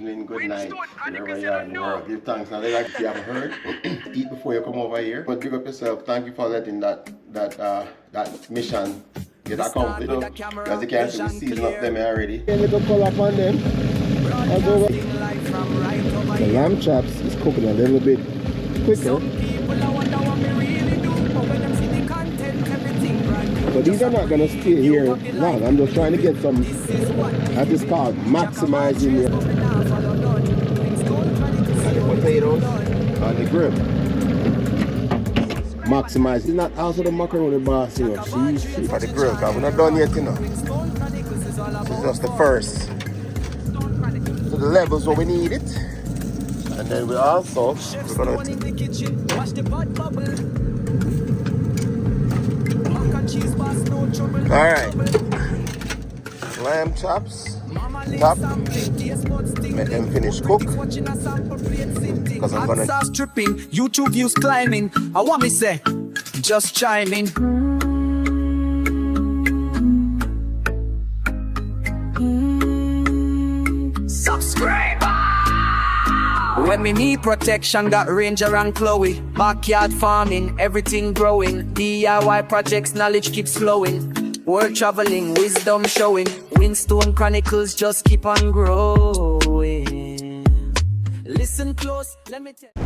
evening, good night, wherever you are in the world. Give thanks. Now, like if you haven't heard, eat before you come over here. But big up yourself. Thank you for letting that mission get accomplished. As you can see, we season up them already. A little color up on them. The lamb chops is cooking a little bit quicker. But these are not going to stay here long. I'm just trying to get some, that is called maximizing your and the potatoes on the grill. Maximize. It's not also the macaroni boss, you know. She's for the grill, because we're not done yet, you know. It's just the first. So the levels where we need it. And then we're gonna alright. Lamb chops. Top. Make them finish cook. Because I'm gonna start stripping, YouTube views climbing. I want me say, just chime in. Subscribe. When me need protection, got Ranger and Chloe. Backyard farming, everything growing. DIY projects, knowledge keeps flowing. World traveling, wisdom showing. Winstone Chronicles just keep on growing. Listen close, let me tell you.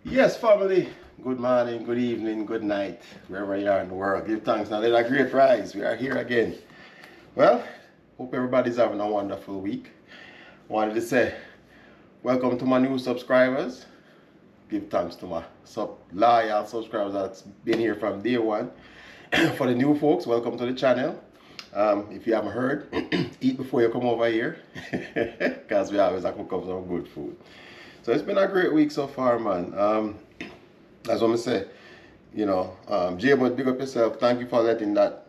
Yes, family. Good morning, good evening, good night, wherever you are in the world. Give thanks. Now, let a great rise. We are here again. Well, hope everybody's having a wonderful week. Wanted to say, welcome to my new subscribers. Give thanks to my loyal subscribers that's been here from day one. For the new folks, welcome to the channel. If you haven't heard, eat before you come over here, because we always cook up some good food. So it's been a great week so far, man. As I'm gonna say, you know, Jay, but big up yourself. Thank you for letting that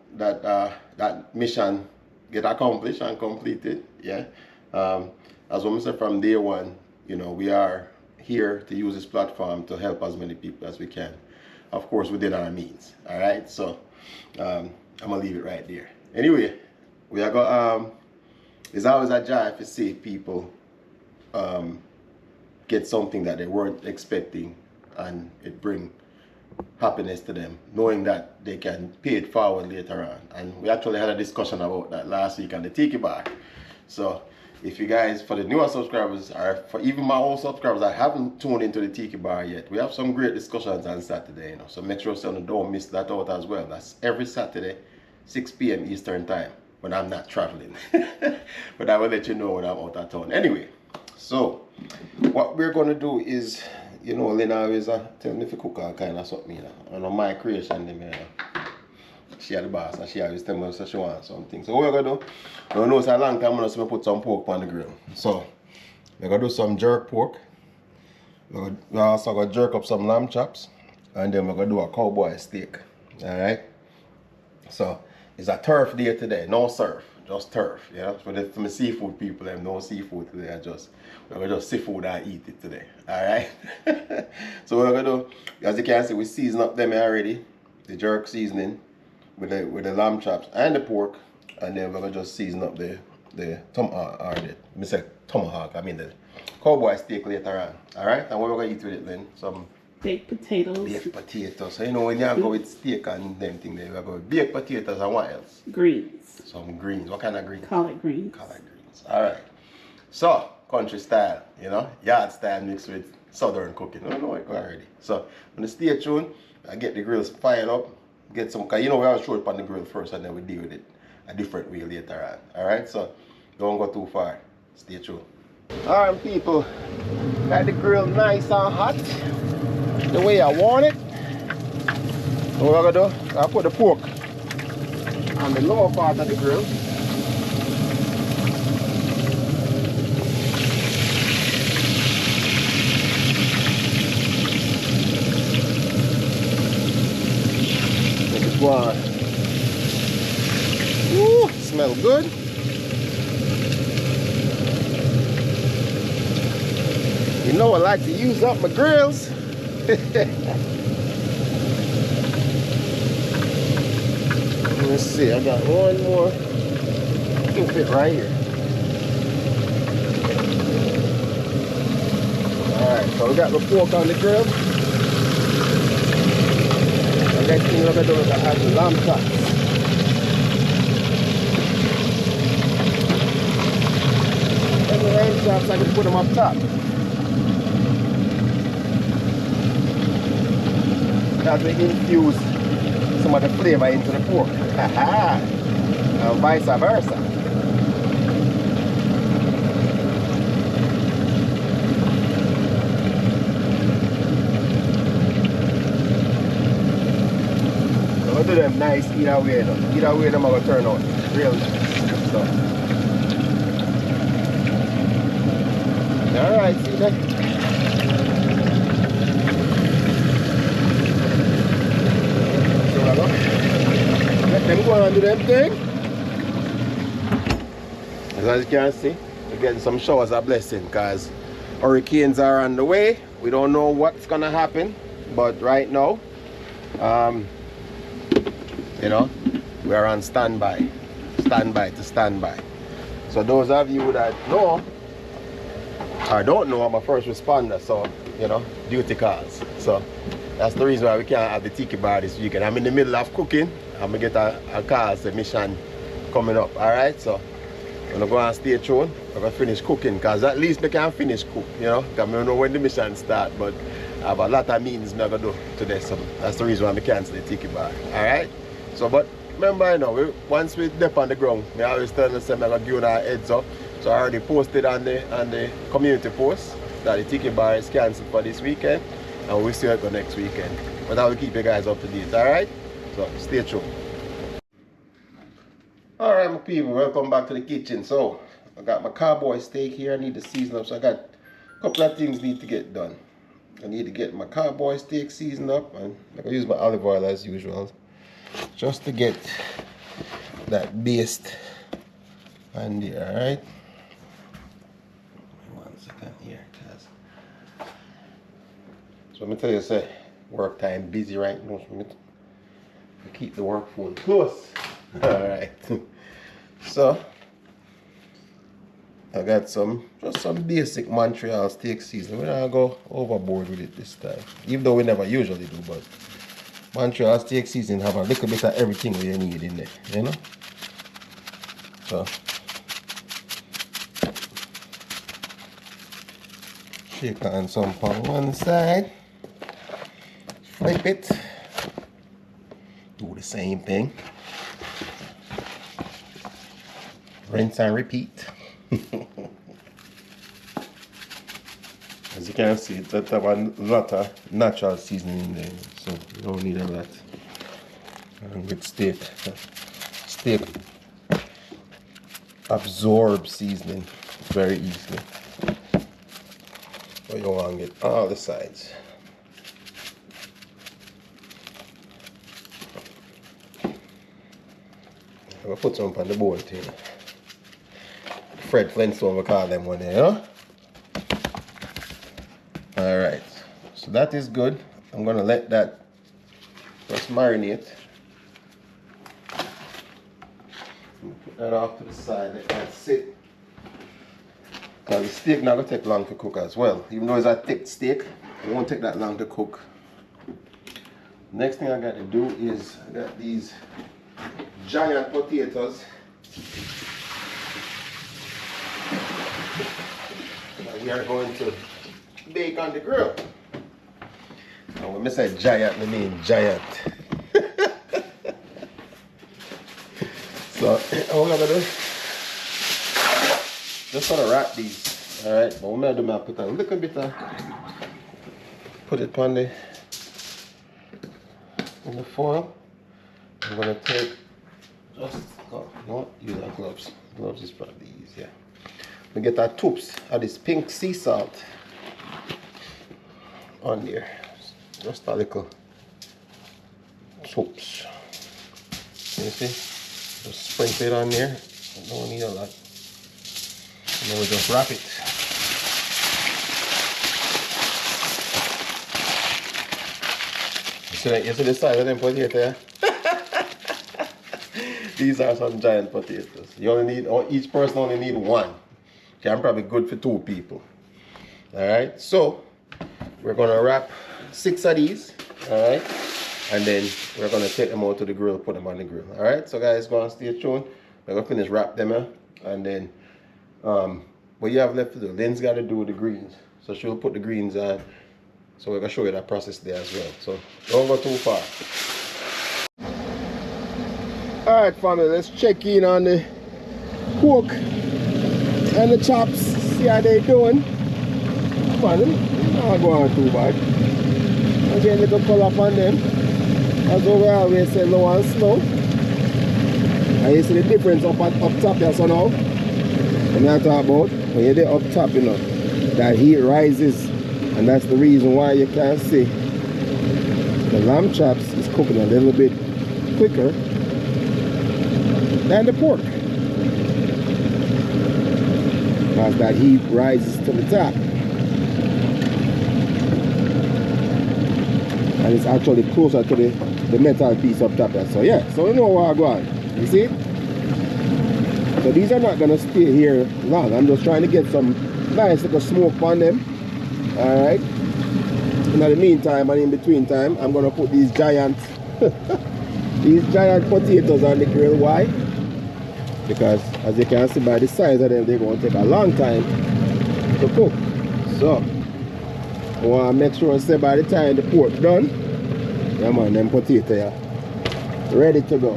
mission get accomplished and completed. Yeah. As I'm gonna say, from day one, you know, we are here to use this platform to help as many people as we can. Of course, within our means. All right. So I'm gonna leave it right there. Anyway, we are going. It's always a joy to see people get something that they weren't expecting, and it bring happiness to them, knowing that they can pay it forward later on. And we actually had a discussion about that last week on the Tiki Bar. So if you guys, for the newer subscribers, or for even my old subscribers that haven't tuned into the Tiki Bar yet, we have some great discussions on Saturday, you know. So make sure you don't miss that out as well. That's every Saturday, 6 p.m. Eastern time, when I'm not traveling. But I will let you know when I'm out of town. Anyway, so what we're going to do is, you know, Lynn always tell me if you cook all kind of something, you know. I know my creation, them, you know. She had the boss, and she always tell me that she wants something. So what we're going to do, you know, it's a long time, I'm going to put some pork on the grill. So we're going to do some jerk pork. We're also going to jerk up some lamb chops. And then we're going to do a cowboy steak. Alright? So it's a turf day today, no surf. Just turf, yeah. For the seafood people, them no seafood today. We're gonna just seafood and eat it today. Alright. So we're gonna do, as you can see, we season up them already. The jerk seasoning with the lamb chops and the pork, and then we're gonna just season up the tomahawk, I mean the cowboy steak later on. Alright, and what we're gonna eat with it then? Some baked potatoes. Baked potatoes. So you know when you go with steak and them thing there, we're going with baked potatoes and what else? Greens. Some greens. What kind of greens? Collard greens. Collard greens. Alright. So, country style, you know, yard style mixed with southern cooking. I don't know it already. So, when you stay tuned, I get the grills fired up, get some, cause you know we always show it on the grill first and then we deal with it a different way later on. Alright, so don't go too far. Stay tuned. Alright people, got the grill nice and hot, the way I want it. So what I'm gonna do, I'll put the pork on the lower part of the grill. Let it go on. Ooh, smell good. You know I like to use up my grills. Let's see, I got one more. I can fit right here. Alright, so we got the pork on the grill. The next thing we're going to do is add the lamb chops. And the lamb chops, I can put them up top. That will infuse some of the flavor into the pork. And vice versa. We'll do them nice either way though. Either way them are going to turn out real nice. So. Alright, see that? So let them go and do them thing. As you can see, we're getting some showers of blessing because hurricanes are on the way. We don't know what's going to happen, but right now, you know, we are on standby to standby. So those of you that know or don't know, I'm a first responder, so you know, duty calls. So that's the reason why we can't have the tiki bar this weekend. I'm in the middle of cooking and we get a call, say mission coming up. Alright, so I'm gonna go and stay tuned. I'm gonna finish cooking because at least we can finish cook, you know, because I don't know when the mission start, but I have a lot of meetings I'm gonna do today, so that's the reason why we cancel the tiki bar. Alright? So, but remember, you know, once we dip on the ground, I always tell them I'm going to give you a heads up. So I already posted on the community post that the tiki bar is cancelled for this weekend, and we'll see how it go next weekend. But I will keep you guys up to date, alright? So stay tuned. Alright, my people, welcome back to the kitchen. So I got my cowboy steak here. I need to season up. So I got a couple of things need to get done. I need to get my cowboy steak seasoned up, and I'm going to use my olive oil as usual, just to get that baste on there. Alright, one second here, so let me tell you, say work time busy right now, so I keep the work phone close. Alright, so I got just some basic Montreal steak seasoning. We're not gonna go overboard with it this time, even though we never usually do, but Montreal steak seasoning have a little bit of everything you need in there, you know. So shake on some on one side, flip it, do the same thing, rinse and repeat. As you can see, that have a lot of natural seasoning in there, so you don't need a lot. And with steak absorbs seasoning very easily. So you want to get all the sides. I'm going to put some on the board too. Fred Flintstone, we call them one there, you know? Alright, so that is good. I'm going to let that just marinate. Put that off to the side, let that sit. Because the steak not going to take long to cook as well. Even though it's a thick steak, it won't take that long to cook. Next thing I got to do is, I got these giant potatoes that we are going to bake on the grill. And when I say giant, I mean giant. So all I'm gonna do, just gonna wrap these. Alright, but what I'm gonna do, I put a little bit of, put it on the foil. I'm gonna take no, use our gloves. Gloves is probably easier. We get our tubes of this pink sea salt on there. Just a little tubes. You see? Just sprinkle it on there. Don't need a lot. And then we just wrap it. You see the size of them potato, yeah? These are some giant potatoes. You only need, each person only need one. Okay, I'm probably good for 2 people. Alright, so we're gonna wrap 6 of these. Alright, and then we're gonna take them out to the grill, put them on the grill. Alright, so guys, go and stay tuned. We're gonna finish wrap them up, and then what you have left to do, Lynn's gotta do the greens. So she'll put the greens on. So we're gonna show you that process there as well. So don't go too far. Alright family, let's check in on the pork and the chops. See how they doing. Come on, not going too bad. I'm getting a little pull up on them. As we always say, low and slow. And you see the difference up top there, so now. I'm not talking about when you're there up top, you know, that heat rises, and that's the reason why you can see the lamb chops is cooking a little bit quicker than the pork, because that heat rises to the top, and it's actually closer to the metal piece up top there. So yeah, so you know where I go on. You see? So these are not gonna stay here long. I'm just trying to get some nice little smoke on them. Alright. In the meantime and in between time, I'm gonna put these giant these giant potatoes on the grill. Why? Because as you can see by the size of them, they're gonna take a long time to cook. So I wanna make sure and say by the time the pork done, yeah man, them potatoes are ready to go.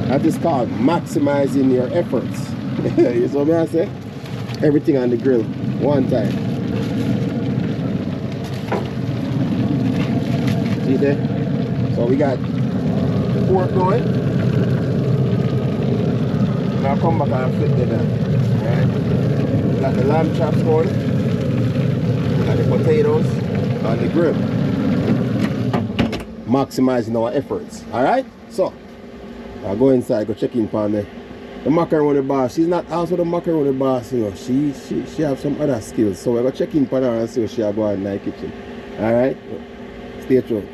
That is called maximizing your efforts. You see what I say? Everything on the grill, one time. See there? So we got the pork going. Now come back and flip them down. Alright? We got the lamb chops going. We got the potatoes on the grill. Maximizing our efforts. Alright? So I'll go inside, go check in on the macaroni boss. She's not also the macaroni boss, you know. She have some other skills. So we're gonna check in on her and see what she go in the kitchen. Alright? Stay tuned.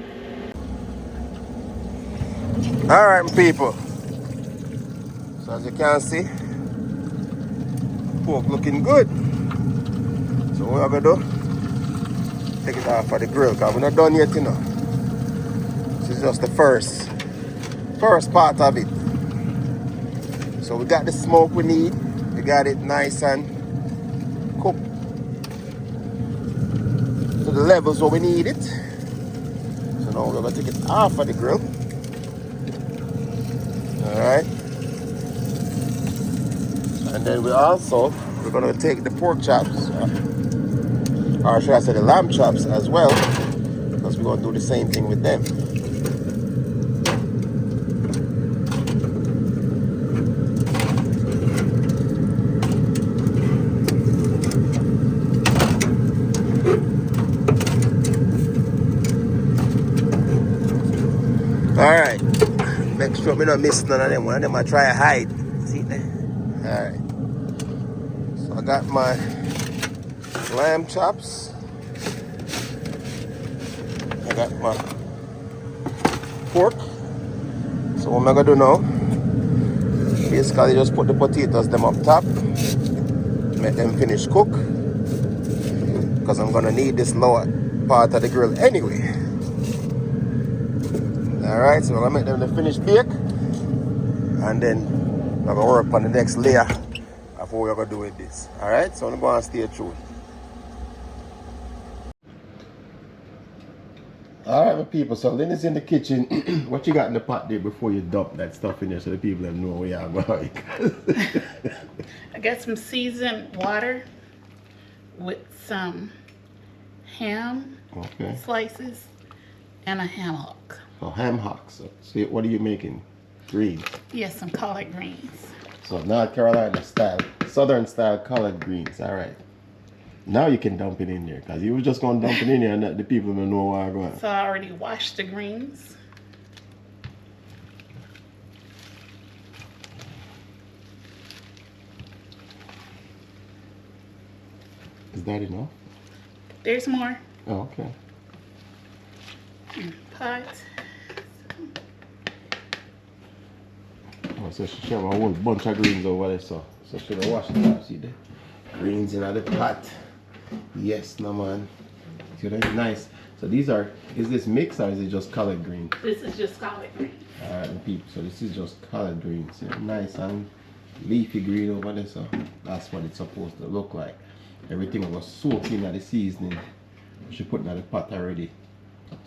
Alright people. So as you can see, pork looking good. So what we're gonna do, take it off of the grill, because we're not done yet, you know. This is just the first part of it. So we got the smoke we need. We got it nice and cooked to the levels where we need it. So now we're gonna take it off of the grill. Alright. And then we're gonna take the pork chops, or should I say the lamb chops as well, because we're gonna do the same thing with them. Alright, make sure we don't miss none of them. One of them I try to hide. See there? Alright. So I got my lamb chops. I got my pork. So what I'm gonna do now, basically just put the potatoes them up top. Make them finish cook. Because I'm gonna need this lower part of the grill anyway. Alright, so we're gonna make them the finished bake, and then we're gonna work on the next layer of what we're gonna do with this. Alright, so I'm gonna stay tuned. Alright, my people, so Lynn is in the kitchen. What you got in the pot there before you dump that stuff in there so the people have know where you are going? I got some seasoned water with some ham slices and a ham hock. Oh, ham hocks. So what are you making? Greens? Yes, some collard greens. So North Carolina style, Southern style collard greens. Alright. Now you can dump it in there, because you were just going to dump it in there and the people don't know where I'm going. So I already washed the greens. Is that enough? There's more. Oh, okay. Pot. Oh, so she have a whole bunch of greens over there, so she gonna wash it up. See the greens in the pot. Yes, no man. See that's nice. So these are, is this mixed or is it just collard green? This is just collard greens. Alright people, so this is just collard greens. Yeah, nice and leafy green over there, so that's what it's supposed to look like. Everything was soaked in the seasoning. She put in the pot already.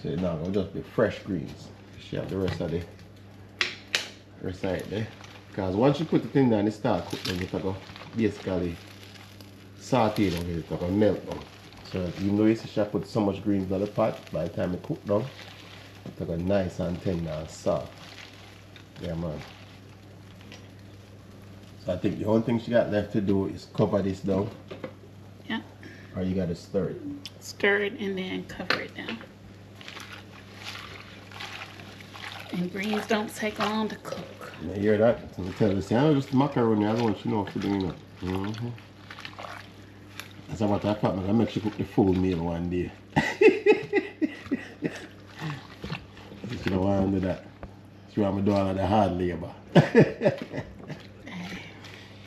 So now it'll just be fresh greens. She have the rest of it there. Because once you put it in there and it starts cooking, it's going to basically saute down here, it's going to melt down. So even though you see she put so much greens in the pot, by the time it cook down, it's going to be nice and tender and soft. Yeah man. So I think the only thing she got left to do is cover this down. Yeah. Or you got to stir it. Stir it and then cover it down. And greens don't take long to cook. You hear that? So I tell you, see, I just macaroni, I don't want you know what to do, you know. As a matter of fact, I'm going to make sure you cook the full meal one day. You don't want to do that. You want me to do all of the hard labor.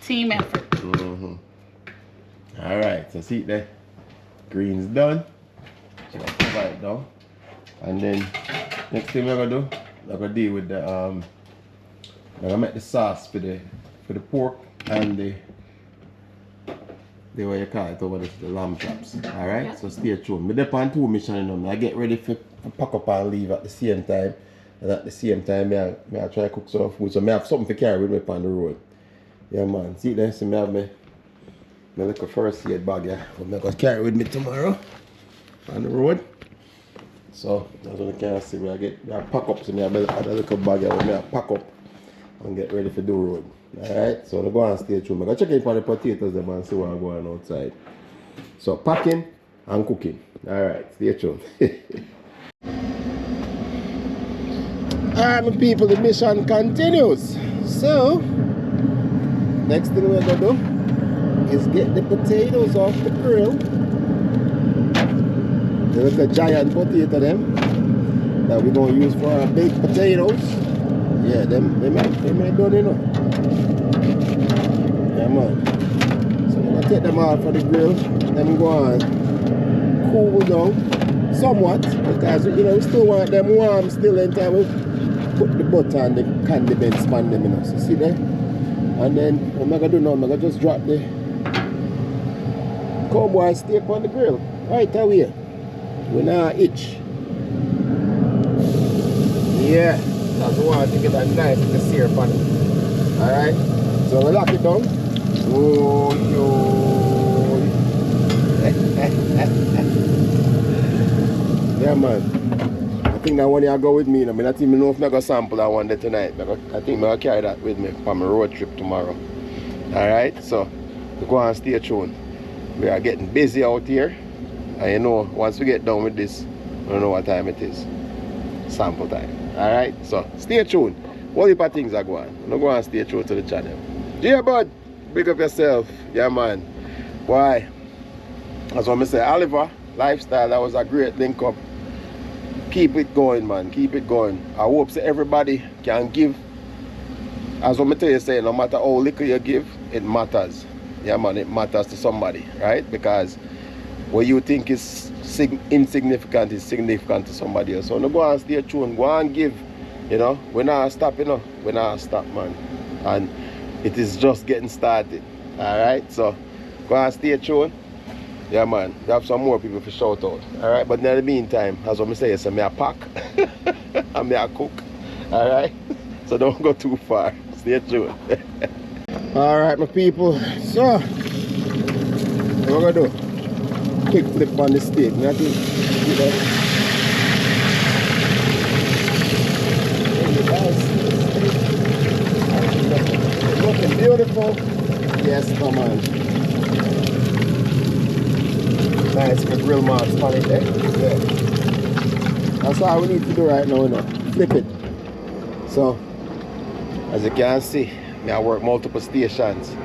Team effort. Alright, so see it there. Greens done. So I'll cover it down. And then next thing we're gonna do, we're gonna deal with the I'm gonna make the sauce for the pork and the what you call it over there, the lamb chops. Alright, Yep. so stay tuned. Me dep on 2 missions, you know. I get ready for pack up and leave at the same time. And at the same time, I try to cook some food. So I have something to carry with me on the road. Yeah man, see there, so I have my little first aid bag, yeah. I'm going to carry with me tomorrow on the road. So that's what I can see. I pack up, so I have a little bag here, I pack up and get ready for the road. Alright, so I'm going to stay tuned. I'm going to check in for the potatoes them and see what I'm going outside. So packing and cooking. Alright, stay tuned. Alright my people, the mission continues. So next thing we're going to do is get the potatoes off the grill. The little giant potato them that we're going to use for our baked potatoes. Yeah, they might done, you know. Yeah man. So I'm going to take them out for the grill. Then go on cool down somewhat, because you know we still want them warm still in time we put the butter and the condiments on them, you know. So see there? And then what I'm going to do now, I'm going to just drop the cowboy steak on the grill right away. We not itch. Yeah, that's the one to get that nice with the syrup on it. Alright, so we lock it down. Oh, yo. Yeah, man. I think that one here go with me. I don't even know if I'm going to sample that one there tonight. I think I'm going to carry that with me for my road trip tomorrow. Alright, so we go and stay tuned. We are getting busy out here. And you know, once we get done with this, I don't know what time it is. Sample time. Alright, so stay tuned. What heap of things are going? I'm going to stay tuned to the channel. Yeah, bud. Big up yourself. Yeah, man. Why? That's what I say. Oliver, lifestyle, that was a great link up. Keep it going, man. Keep it going. I hope so everybody can give. As what I tell you, say, no matter how little you give, it matters. Yeah, man, it matters to somebody, right? Because what you think is insignificant is significant to somebody else. So no go and stay tuned, go and give. You know, we're not stop, you know. We're not stop, man. And it is just getting started. Alright, so go and stay tuned. Yeah, man. We have some more people to shout out. Alright, but in the meantime, as what I say, so me a pack and me a cook. Alright, so don't go too far. Stay tuned. Alright, my people. So, what we're gonna do? Quick flip on the steak. Nothing, you know. Looking beautiful. Yes, come on. Nice for grill marks on it there. Yeah. That's all we need to do right now, you know. Flip it. So, as you can see, I work multiple stations.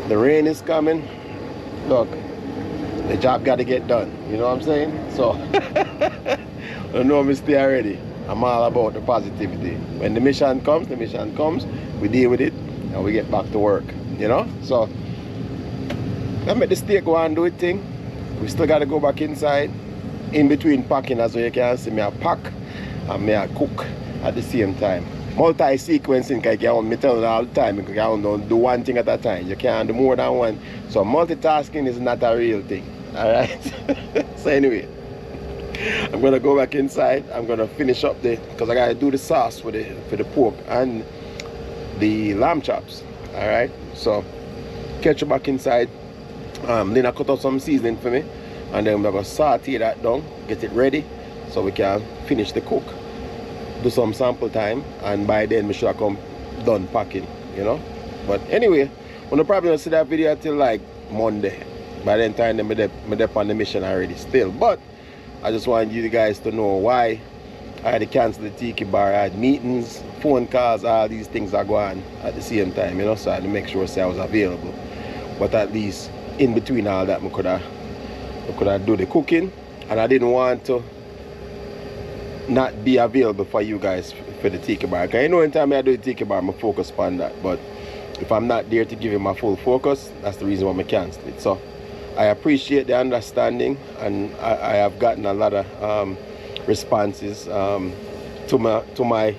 The rain is coming. Look. The job got to get done, you know what I'm saying? So, I know I stay already. I'm all about the positivity. When the mission comes, we deal with it and we get back to work, you know? So, let's make the steak go and do its thing. We still got to go back inside. In between packing, as you can see, me a pack and me a cook at the same time. Multi-sequencing, because you can't tell all the time, because you don't do one thing at a time. You can't do more than one. So multitasking is not a real thing. Alright? So anyway, I'm gonna go back inside. I'm gonna finish up because I gotta do the sauce for the pork and the lamb chops. Alright? So catch you back inside. Lena cut out some seasoning for me, and then we're gonna saute that down, get it ready so we can finish the cook. Do some sample time, and by then we should have come done packing, you know. But anyway, we're probably gonna see that video till like Monday. By then time I'm on the mission already still. But I just want you guys to know why I had to cancel the tiki bar. I had meetings, phone calls, all these things are going at the same time, you know, so I had to make sure I was available. But at least in between all that, I could have do the cooking, and I didn't want to not be available for you guys for the tiki bar. Because you know, anytime I do the tiki bar, I'm focused on that. But if I'm not there to give you my full focus, that's the reason why I canceled it. So I appreciate the understanding, and I have gotten a lot of responses to my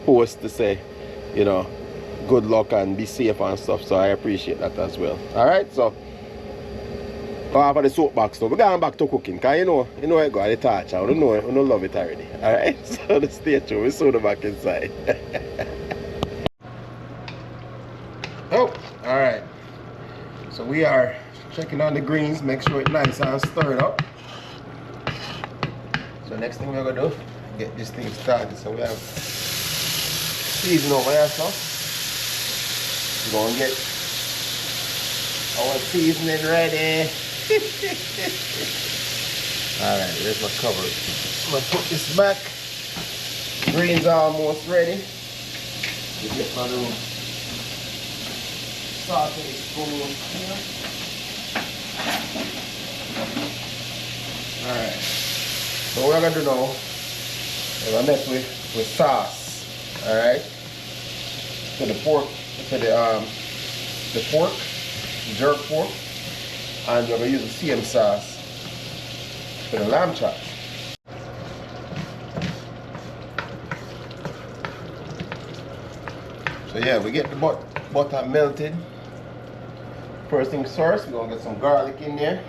post to say, you know, good luck and be safe and stuff. So I appreciate that as well. All right, so off of the soapbox now, we're going back to cooking, because you know I got the torch. I don't know, I don't love it already. All right, so the stay tuned. We're soon back inside. Oh, all right. So we are checking on the greens, make sure it's nice and stirred up. So next thing we're gonna do, get this thing started. So we have season over here, so we're gonna get our seasoning ready. Alright, there's my cover. I'm gonna put this back. Greens are almost ready. You get my little saute spoon here. Alright. So what we're gonna do now, we're gonna mess with sauce. Alright. For the pork, for the pork, jerk pork. And we're going to use the same sauce for the lamb chops. So yeah, we get the butter melted. First things first, we're going to get some garlic in there.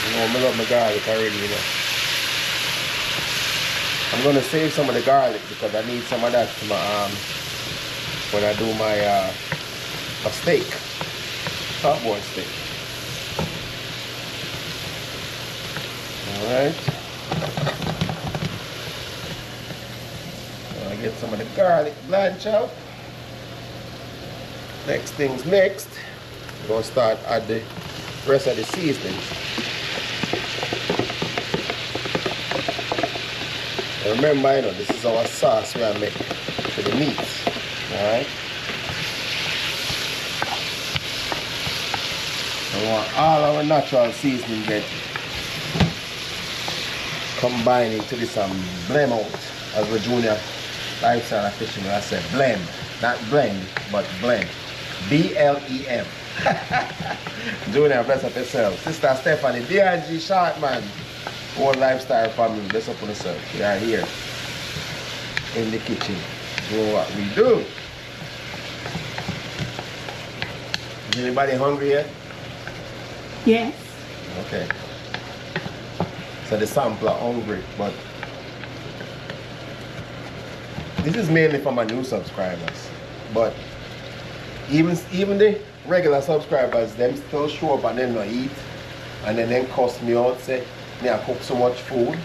You know, I love my garlic already, you know. I'm going to save some of the garlic because I need some of that to my, when I do my a steak, top-boiled steak. Alright. So I get some of the garlic blanch out. Next things next, we're going to start add the rest of the seasonings. And remember, you know, this is our sauce we are making for the meat. Alright. We want all our natural seasoning get combined into this blend out, as the junior lifestyle fishing I said blend, not blend, but blend. B-L-E-M. Junior, bless up yourself. Sister Stephanie, D&G Shortman, whole lifestyle family, bless up on yourself. We are here in the kitchen doing what we do. Is anybody hungry yet? Yes. Okay. So the sampler hungry, but this is mainly for my new subscribers. But even the regular subscribers, them still show up and then not eat, and then cuss me out, say me I cook so much food,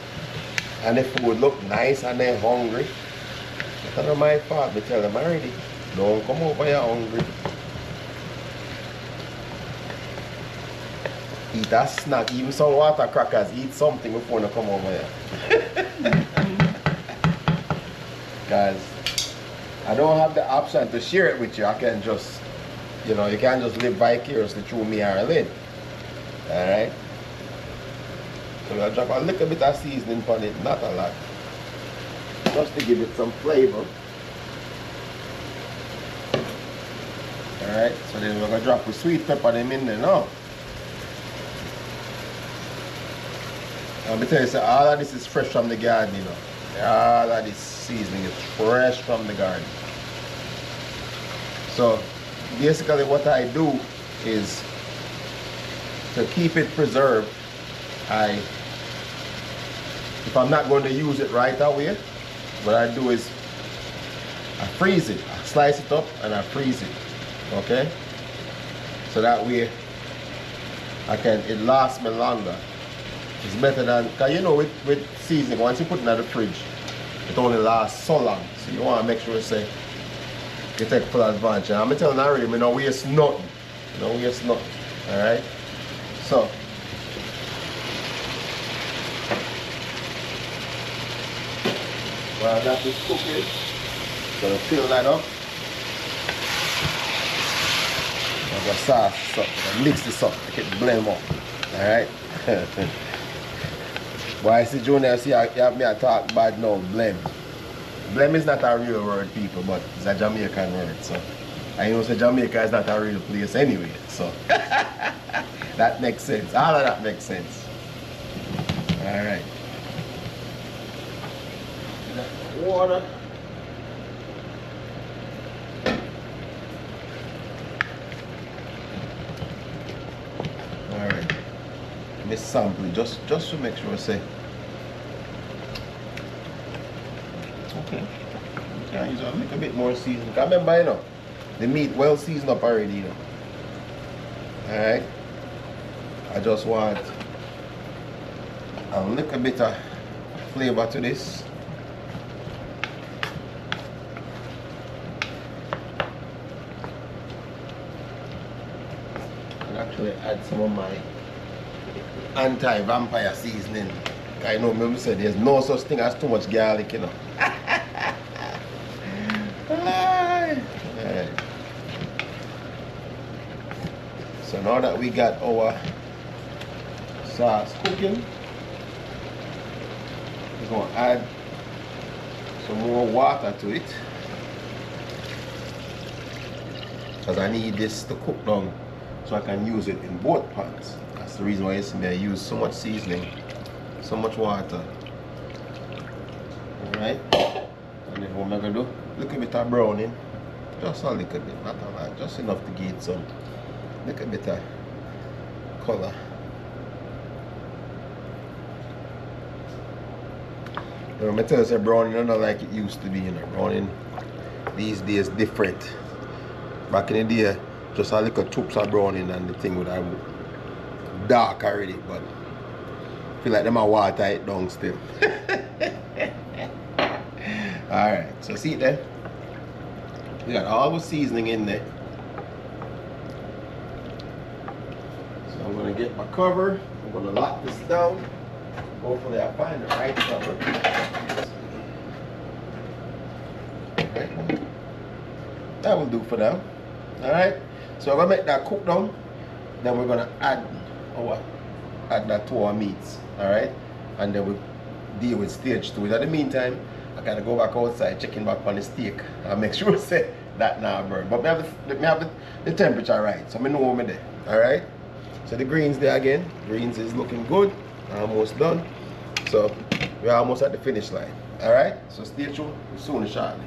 and the food look nice and they're hungry. That's not my fault. I tell them already, don't come over here hungry. Eat a snack, even some water crackers, eat something before you come over here. Guys, I don't have the option to share it with you. I can just, you know, you can't just live vicariously through me or Lynn. Alright? gonna drop a little bit of seasoning on it, not a lot. Just to give it some flavor. Alright, so then we're gonna drop the sweet pepper them in there now. Let me tell you, so all of this is fresh from the garden, you know. All of this seasoning is fresh from the garden. So basically what I do is, to keep it preserved, if I'm not going to use it right away, what I do is I freeze it. I slice it up and I freeze it. Okay? So that way it lasts me longer. It's better than, because you know with seasoning, once you put it in the fridge, it only lasts so long. So you want to make sure you take full advantage. And I'm telling you already, we don't waste nothing. We don't waste nothing. Alright? So while that is cooking, gonna fill that up. I'm gonna sauce this up, I'm gonna mix this up, make it blend up. Alright? Boy, I see Junior, see you have me talk bad now, blem. Blem is not a real word, people, but it's a Jamaican word. So I know Jamaica is not a real place anyway. So that makes sense. All of that makes sense. Alright. Water. Alright. Let me sample it just to make sure I say. Okay. You can use a little bit more seasoning. Remember, you know, the meat well seasoned up already, you know. Alright. I just want a little bit of flavor to this. Actually add some of my anti-vampire seasoning. I know me say there's no such thing as too much garlic, you know. Alright. So now that we got our sauce cooking, we're going to add some more water to it, because I need this to cook down so I can use it in both pans. That's the reason why you see me I use so much seasoning, so much water. Alright, and then what I'm going to do, a little bit of browning, just a little bit, not a lot, just enough to get some little bit of color. You know, I tell you, browning not like it used to be, you know. Browning these days different. Back in the day, just a little chips of browning and the thing would have dark already, but I feel like them are water it down still. Alright, so see it there? We got all the seasoning in there. So I'm gonna get my cover. I'm gonna lock this down. Hopefully I find the right cover. Right. That will do for now. Alright. So I'm gonna make that cook down. Then we're gonna add that to our meats. Alright. And then we'll deal with stage 2. In the meantime, I gotta go back outside, checking back on the steak and make sure say that now burn. But me have the temperature right, so I know I'm there. Alright. So the greens there again. Greens is looking good. Almost done. So we're almost at the finish line. Alright, so stay tuned soon shortly.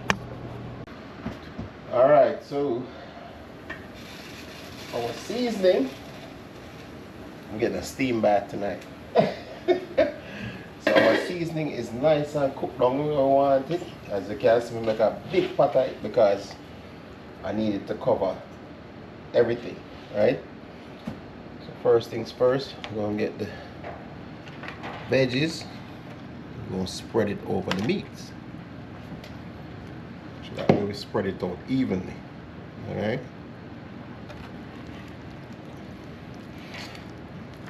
Alright, so our seasoning. I'm getting a steam bath tonight. So our seasoning is nice and cooked down where I want it. As you can see, we make a big pot of it because I need it to cover everything. Right? So first things first, I'm going to get the veggies. I'm going to spread it over the meats. So that way we spread it out evenly. Alright?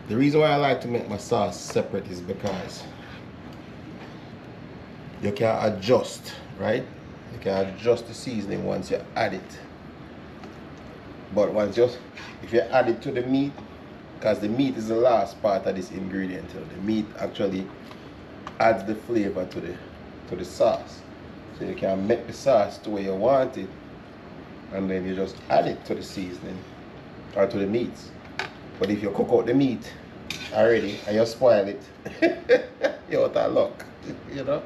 The reason why I like to make my sauce separate is because you can adjust, right? You can adjust the seasoning once you add it. But if you add it to the meat, because the meat is the last part of this ingredient. The meat actually adds the flavor to the sauce. So you can make the sauce the way you want it, and then you just add it to the seasoning or to the meats. But if you cook out the meat already and you spoil it, you're out of luck, you know.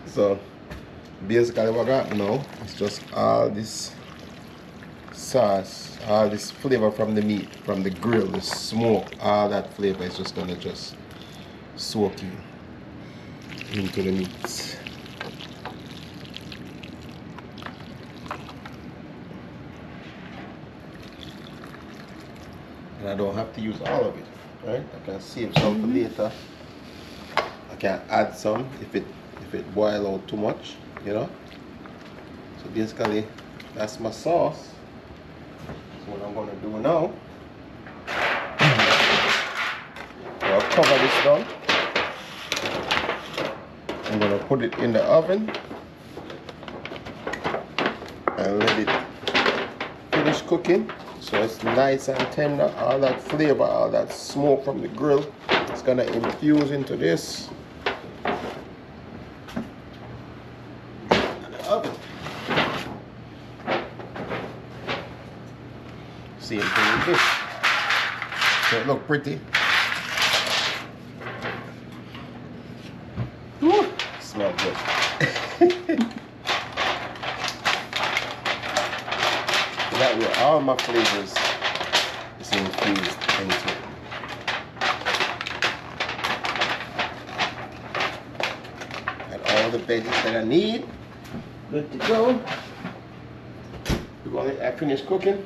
So basically what I got now is just all this sauce, all this flavor from the meat, from the grill, the smoke, all that flavor is just gonna just soak into the meats. And I don't have to use all of it, right? I can save some for later. I can add some if it boils out too much, you know. So basically that's my sauce. So what I'm gonna do now, I'll cover this down. I'm gonna put it in the oven and let it finish cooking. So it's nice and tender. All that flavor, all that smoke from the grill, it's gonna infuse into this. And the oven. Same thing with this. So it look pretty. Woo, smell good. That way all my flavors is infused into it. And all the veggies that I need, good to go. I finished cooking,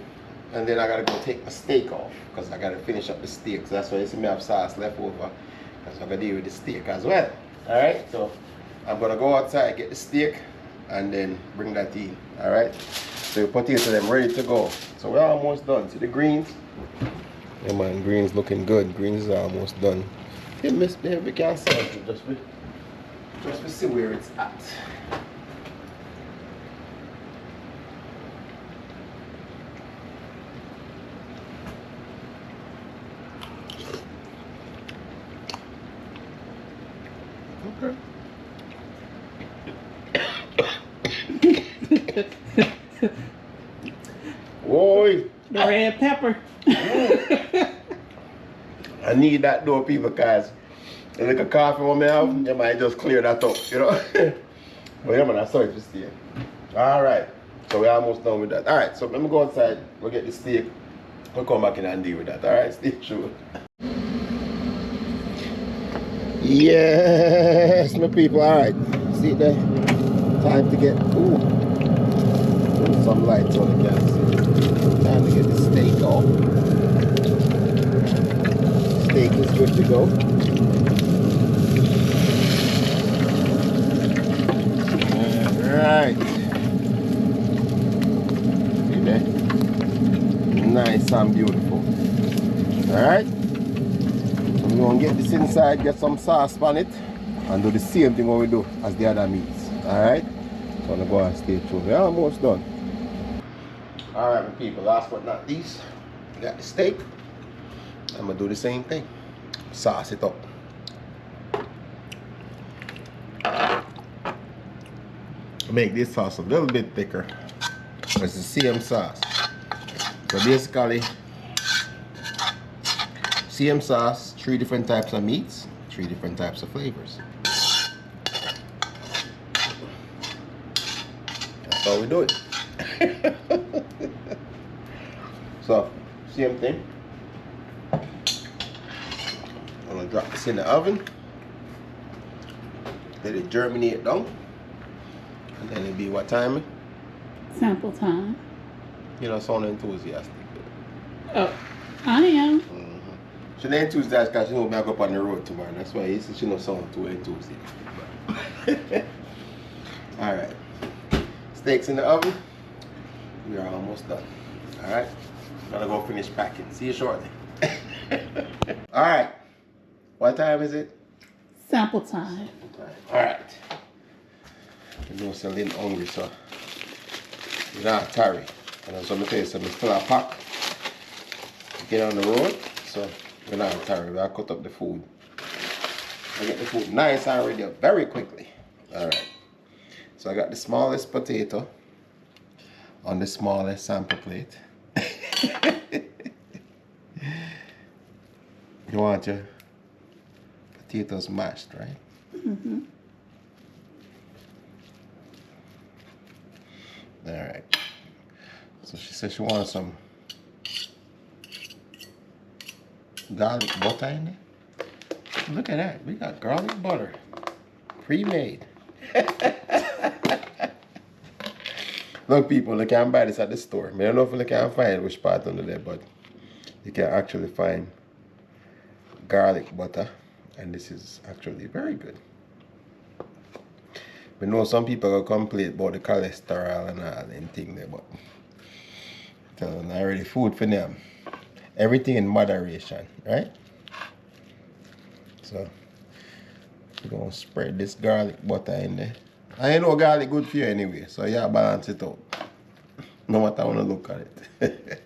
and then I gotta go take my steak off because I gotta finish up the steak. So that's why you see me have sauce left over, because I'm gonna deal with the steak as well. All right, so I'm gonna go outside, get the steak, and then bring that in. All right. So your potato them ready to go. So we're almost done. See the greens? Yeah man, greens looking good. Greens are almost done. Yeah, miss baby, we can't salt it. Just to see where it's at. Okay. Oi! The red pepper. I need that though, people, because a little coffee when I have, you might just clear that up, you know? But yeah, man, I saw it for steak. Alright, so we're almost done with that. Alright, so let me go outside, we'll get the steak, we'll come back in and deal with that. Alright, stay tuned. Yes, my people, alright. See there? Time to get, some lights on the gas. Time to get the steak off. Steak is good to go. Alright. See there? Nice and beautiful. Alright. So we're going to get this inside, get some sauce on it, and do the same thing what we do as the other meats. Alright? So I'm going to go and stay tuned. We're almost done. Alright, my people, last but not least, we got the steak. I'm going to do the same thing. Sauce it up. Make this sauce a little bit thicker. It's the same sauce. So basically, same sauce, 3 different types of meats, 3 different types of flavors. That's how we do it. So, same thing. I'm gonna drop this in the oven. Let it germinate down. And then it'll be what time? Sample time. You know, sound enthusiastic. Oh, I am. She ain't enthusiastic because she know me I go up on the road tomorrow. That's why she don't sound too enthusiastic. Alright. Steaks in the oven. We are almost done. Alright. Gotta go finish packing. See you shortly. Alright. What time is it? Sample time. Alright. You know, so I'm a little hungry, so you're not tarry. And as I'm going to tell you something, still a pack. Get on the road. so we're not tired. We'll cut up the food. I get the food nice and ready up very quickly. Alright. So I got the smallest potato on the smallest sample plate. You want your potatoes mashed, right? Mm-hmm. Alright. So she said she wants some garlic butter in there. Look at that. We got garlic butter. Pre-made. Look, people, you can buy this at the store. I don't know if you can find which part under there, but you can actually find garlic butter. And this is actually very good. We know some people will complain about the cholesterol and all them thing there, but tell them already food for them. Everything in moderation, right? So we're gonna spread this garlic butter in there. I know garlic good for you anyway, so yeah, balance it out. No matter how you look at it.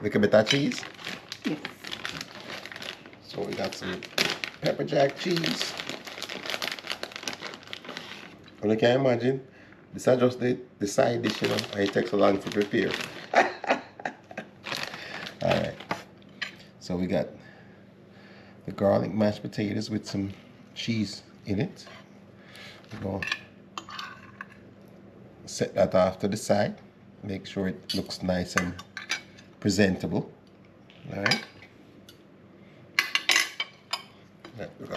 Look a bit of cheese. Yes. So we got some pepper jack cheese. And you can imagine, this is just the side dish, you know, and it takes so long to prepare. Alright. So we got the garlic mashed potatoes with some cheese in it. We're going to set that off to the side. Make sure it looks nice and presentable. Alright.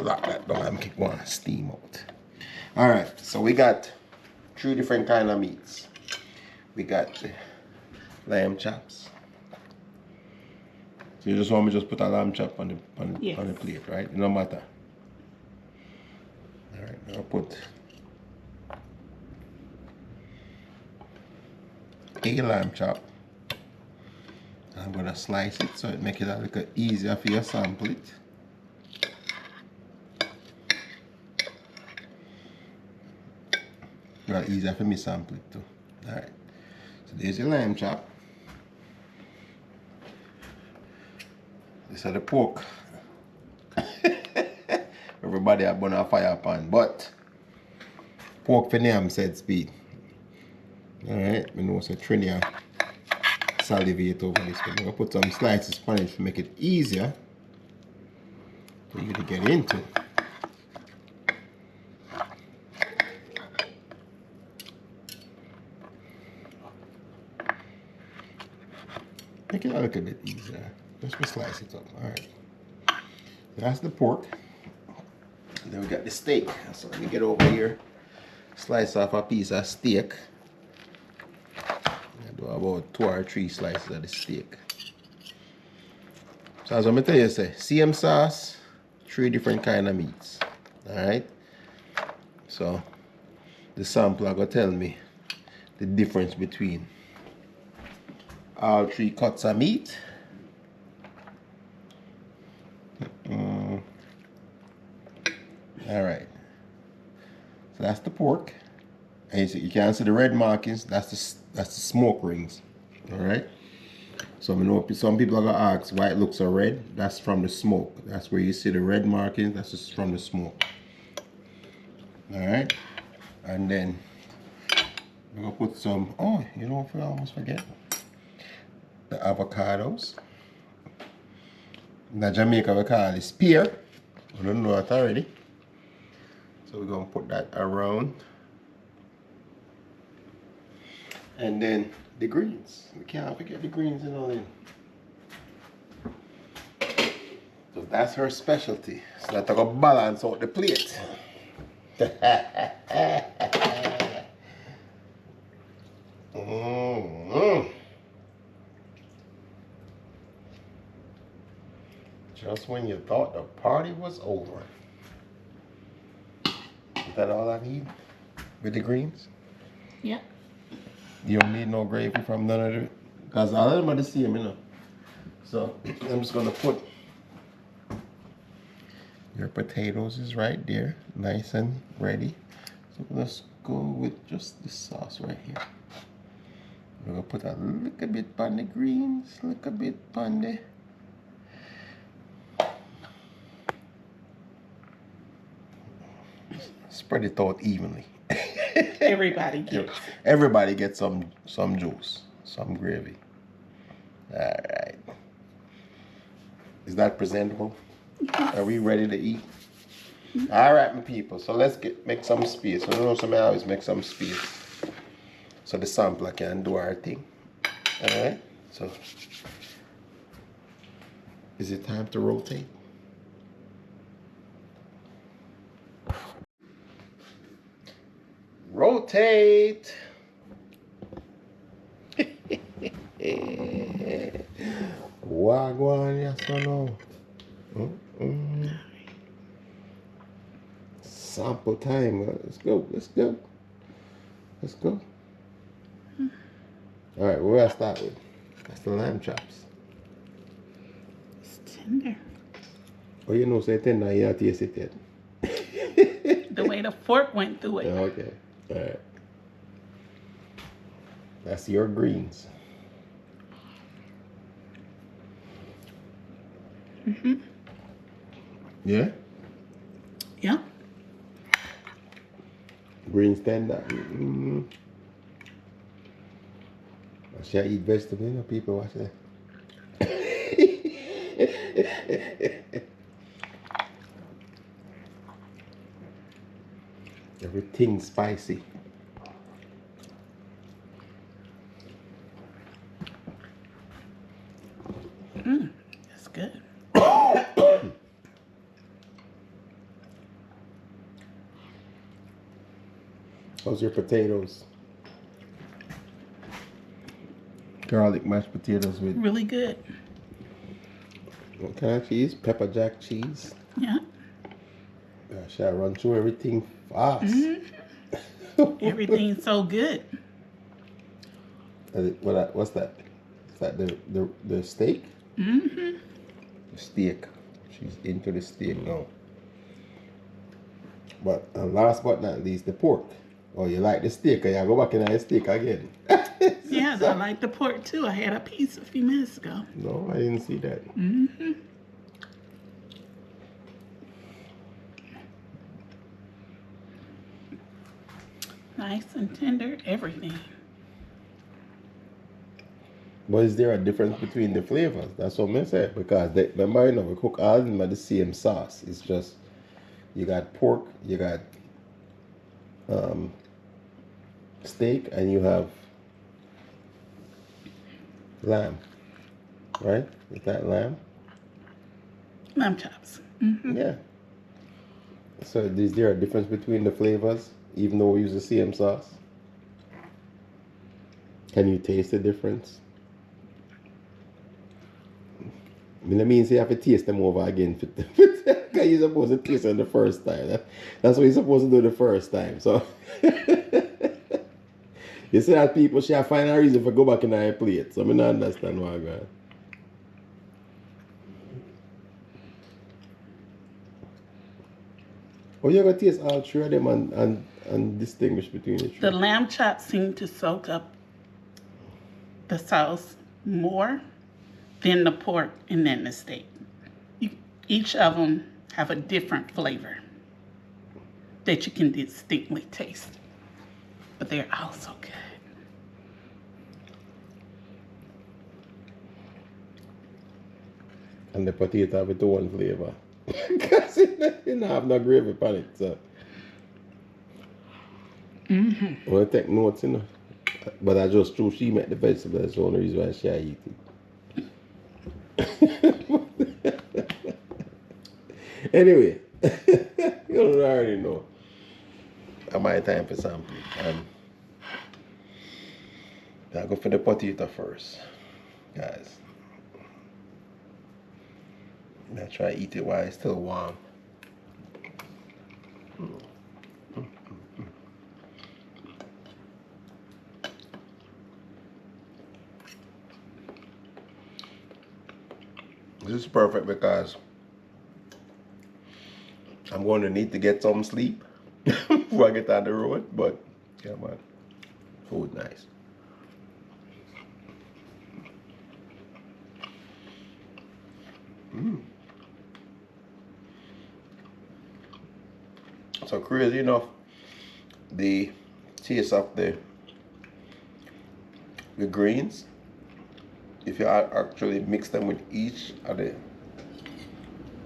Lock that down and keep going steam out. Alright, so we got 3 different kind of meats. We got the lamb chops. So you just want me to just put a lamb chop on the plate, right? No matter. Alright, I'll put a lamb chop. I'm gonna slice it so it make it a little easier for you to sample it. Well, easier for me to sample it too. Alright. So there's your lamb chop. This is the pork. Everybody have burn a fire pan, but pork for them said speed. Alright, we know so Trinia salivate over this. We're gonna put some slices on it to make it easier for you to get into. Make it a little bit easier. Just slice it up. Alright. So that's the pork. And then we got the steak. So let me get over here. Slice off a piece of steak. I do about 2 or 3 slices of the steak. So as I'm going to tell you, say, same sauce, 3 different kind of meats. Alright. So the sampler going to tell me the difference between all 3 cuts of meat. Alright. So that's the pork. And you can see the red markings, that's the smoke rings. Alright. So I know some people are gonna ask why it looks so red. That's from the smoke. That's where you see the red markings, that's just from the smoke. Alright. And then we're gonna put some, oh, you know what I almost forget? The avocados. In Jamaica we call it spear. I don't know that already. So we're gonna put that around. And then the greens. We can't forget the greens and all in. So that's her specialty. So that's gonna balance out the plate. Just when you thought the party was over. Is that all I need with the greens? Yep. You don't need no gravy from none of it. Because all of them are the same, you know. So I'm just gonna put your potatoes is right there, nice and ready. So let's go with just the sauce right here. We're gonna put a little bit on the greens, a little bit on the spread it out evenly. Everybody gets it. Everybody gets some juice, some gravy. All right. Is that presentable? Are we ready to eat? All right, my people. So let's make some space. So you know, somebody always make some space so the sampler can do our thing. All right. So is it time to rotate? Rotate. Wagwan, yes or no? Sample time. Let's go. Let's go. Let's go. All right, where I start with? That's the lamb chops. It's tender. Oh, you know, say tender, you have to taste it yet. The way the fork went through it. Okay. All right. That's your greens. Yeah? Yeah. Greens tender. Should I eat vegetables? You know, people watch that. Everything spicy. That's good. How's your potatoes? Garlic mashed potatoes with Really good. what kind of cheese? Pepper jack cheese. Yeah. Should I run through everything fast? Everything's so good. What's that? Is that the steak? The steak. She's into the steak now. But last but not least, the pork. Oh, you like the steak? You go back and have the steak again. Yes, I like the pork too. I had a piece a few minutes ago. No, I didn't see that. Nice and tender, everything. But is there a difference between the flavors? That's what I said. Because remember, you know, we cook all of them at the same sauce. It's just you got pork, you got steak, and you have lamb. Right? Is that lamb? Lamb chops. Yeah. So is there a difference between the flavors, even though we use the same sauce? Can you taste the difference? I mean, that means you have to taste them over again. Because you're supposed to taste them the first time. That's what you're supposed to do the first time. So you see that people should find a reason for go back in their plate. So I don't understand why I got. Oh, you're going to taste all three of them and distinguish between the three. The lamb chops seem to soak up the sauce more than the pork and then the steak. Each of them have a different flavor that you can distinctly taste. But they're all so good. And the potato have its own flavor. Because it don't have no gravy on it. So. I want to take notes, you know. But I just true she make the vegetables. That's the only reason why she eat it. Anyway, you already know. My time for sampling. I'll go for the potato first, guys. I'll try to eat it while it's still warm. This is perfect because I'm going to need to get some sleep before I get on the road, but yeah, man, food nice. So crazy enough, the taste of the greens if you actually mix them with each of the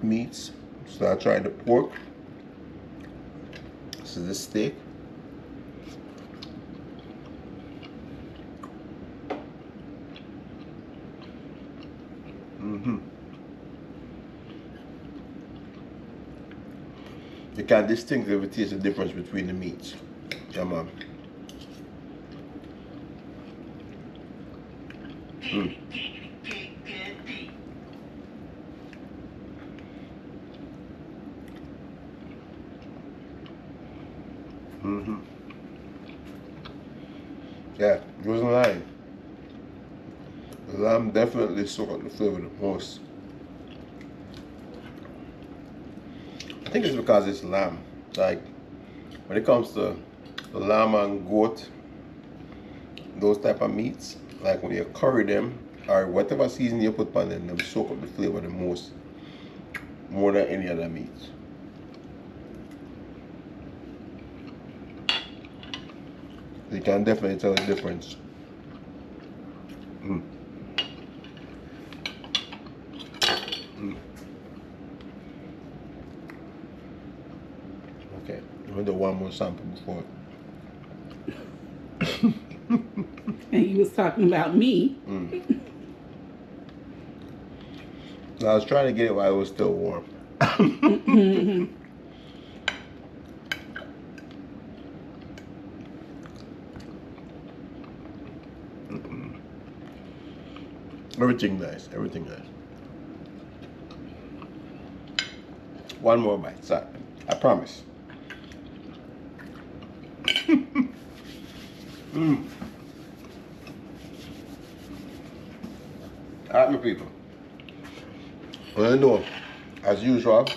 meats. So I tried the pork. This is the steak. You can distinctly taste the difference between the meats. Yeah, man. Yeah, it wasn't lying. The lamb definitely soaked up the flavor the most. I think it's because it's lamb. Like, when it comes to the lamb and goat, those type of meats, like when you curry them, or whatever seasoning you put on them, they soak up the flavor the most, more than any other meats. You can definitely tell the difference. Okay, I'm gonna do one more sample before. And you was talking about me. I was trying to get it while it was still warm. Everything nice, everything nice. One more bite, sorry. I promise. Alright, my people. Well, you know, as usual,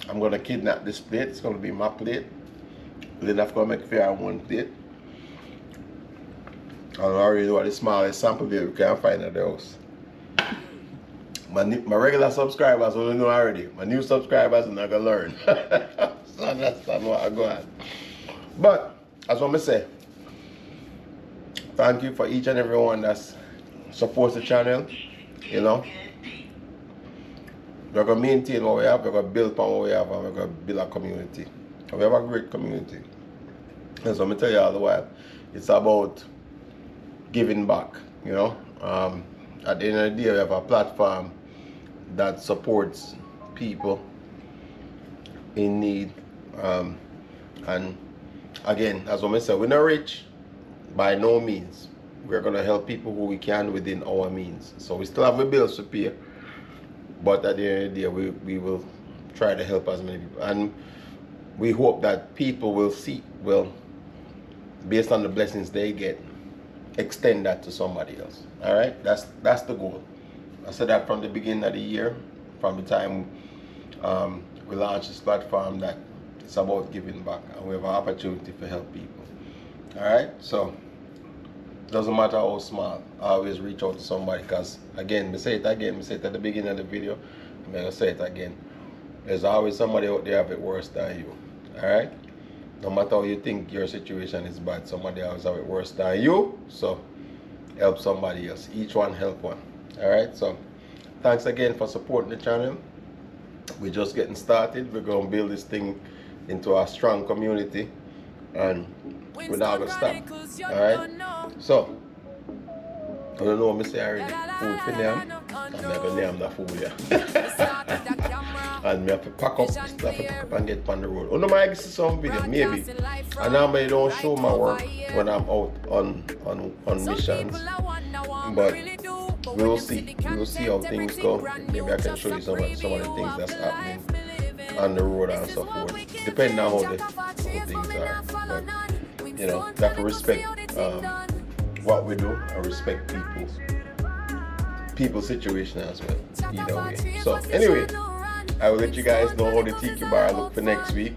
I'm gonna kidnap this plate. It's gonna be my plate. Then I'm gonna make fair one plate. I already know what the smallest sample beer we can find at the house. My regular subscribers only know already. My new subscribers are not gonna learn. So that's not what I go at. But as what I say, thank you for each and every one that supports the channel. You know, we're gonna maintain what we have, we're gonna build upon what we have, and we're gonna build a community. And we have a great community. And so I'm gonna tell you all the while, it's about giving back. You know, at the end of the day, we have a platform that supports people in need. And again, as I said, we're not rich by no means. We're gonna help people who we can within our means. So we still have a bills to pay, but at the end of the day, we will try to help as many people. And we hope that people will based on the blessings they get, extend that to somebody else. All right, that's the goal. I said that from the beginning of the year, from the time we launched this platform, that it's about giving back, and we have an opportunity to help people. All right, so it doesn't matter how small, I always reach out to somebody, because again, I say it at the beginning of the video, I'm gonna say it again. There's always somebody out there have it worse than you. All right, no matter how you think your situation is bad, somebody else have it worse than you. So help somebody else. Each one help one. All right, so thanks again for supporting the channel. We're just getting started. We're gonna build this thing into a strong community, and we're not gonna stop. All right, so I don't know what I say already. Food for them, and I'm gonna name the food here. And me have to pack up and get on the road. Oh no, I see some video, maybe. And now I don't show my work when I'm out on missions. But we'll see. We'll see how things go. Maybe I can show you some of the things that's happening on the road and so forth. Depending on how the things are. But you know, you have to respect what we do and respect people's situation as well. Either way. So anyway, I will let you guys know how the tiki bar look for next week,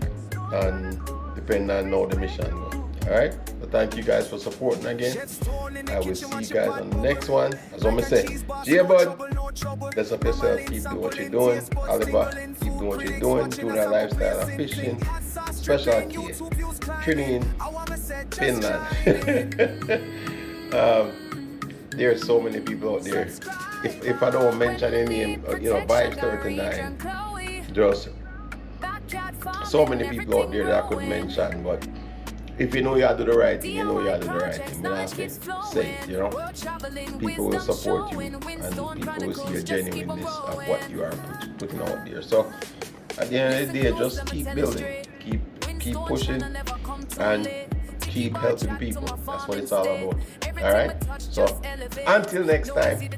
and depending on how the mission goes. Alright? So thank you guys for supporting again. I will see you guys on the next one. As I'm say, yeah bud, bless up yourself, keep doing what you're doing. Oliver, keep doing what you're doing that lifestyle of fishing, special care, tuning in, Finland. There are so many people out there. If I don't mention any name, Vibe 39, just so many people out there that I could mention, but if you know you have to do the right thing, you know you have to do the right thing. You have to say it, People will support you and people will see the genuineness of what you are putting out there. So at the end of the day, just keep building, keep pushing, and keep helping people. That's what it's all about. Alright? So until next time,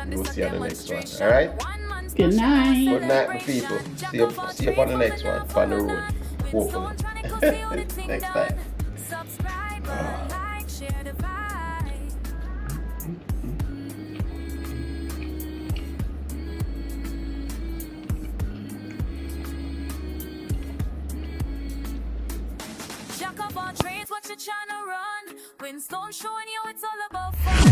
we'll see you on the next one. Alright? Good night. Good night, my people. See you on the next one, on the road. Hopefully. Next time. Jack of all trades, what you tryna run? Winston showing you it's all about fun.